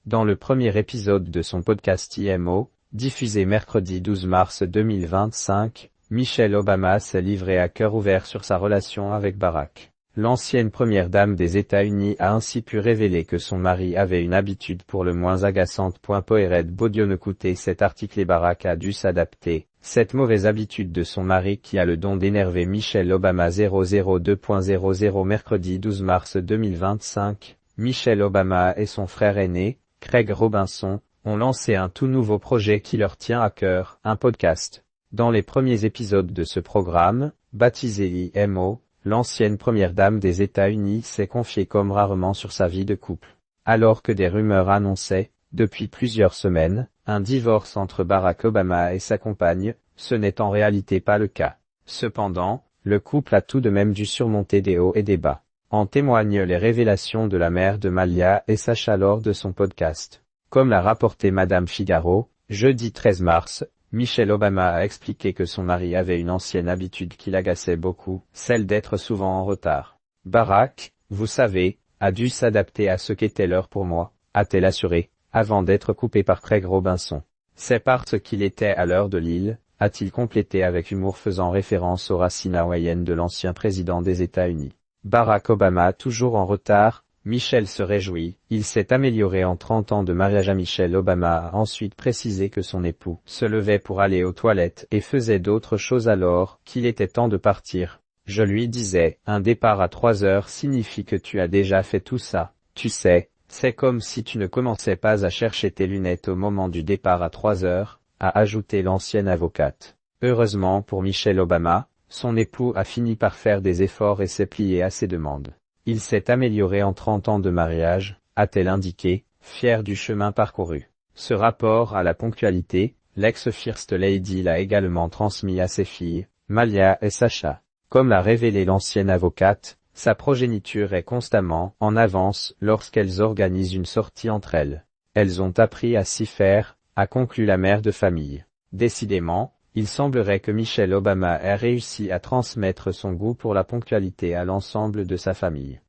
Dans le premier épisode de son podcast IMO, diffusé mercredi 12 mars 2025, Michelle Obama s'est livrée à cœur ouvert sur sa relation avec Barack. L'ancienne première dame des États-Unis a ainsi pu révéler que son mari avait une habitude pour le moins agaçante. Poered Bodionekouté. Cet article et Barack a dû s'adapter. Cette mauvaise habitude de son mari qui a le don d'énerver Michelle Obama. 002.00 Mercredi 12 mars 2025, Michelle Obama et son frère aîné, Craig Robinson, ont lancé un tout nouveau projet qui leur tient à cœur, un podcast. Dans les premiers épisodes de ce programme, baptisé IMO, l'ancienne première dame des États-Unis s'est confiée comme rarement sur sa vie de couple. Alors que des rumeurs annonçaient, depuis plusieurs semaines, un divorce entre Barack Obama et sa compagne, ce n'est en réalité pas le cas. Cependant, le couple a tout de même dû surmonter des hauts et des bas. En témoignent les révélations de la mère de Malia et Sacha lors de son podcast. Comme l'a rapporté Madame Figaro, jeudi 13 mars, Michelle Obama a expliqué que son mari avait une ancienne habitude qui l'agaçait beaucoup, celle d'être souvent en retard. Barack, vous savez, a dû s'adapter à ce qu'était l'heure pour moi, a-t-elle assuré, avant d'être coupé par Craig Robinson. C'est parce qu'il était à l'heure de Lille, a-t-il complété avec humour faisant référence aux racines hawaïennes de l'ancien président des États-Unis. Barack Obama toujours en retard, Michelle se réjouit, il s'est amélioré en 30 ans de mariage. Michelle Obama a ensuite précisé que son époux se levait pour aller aux toilettes et faisait d'autres choses alors qu'il était temps de partir. Je lui disais, un départ à 3 heures signifie que tu as déjà fait tout ça, tu sais, c'est comme si tu ne commençais pas à chercher tes lunettes au moment du départ à 3 heures, a ajouté l'ancienne avocate. Heureusement pour Michelle Obama, son époux a fini par faire des efforts et s'est plié à ses demandes. Il s'est amélioré en 30 ans de mariage, a-t-elle indiqué, fière du chemin parcouru. Ce rapport à la ponctualité, l'ex-First Lady l'a également transmis à ses filles, Malia et Sacha. Comme l'a révélé l'ancienne avocate, sa progéniture est constamment en avance lorsqu'elles organisent une sortie entre elles. Elles ont appris à s'y faire, a conclu la mère de famille. Décidément, il semblerait que Michelle Obama ait réussi à transmettre son goût pour la ponctualité à l'ensemble de sa famille.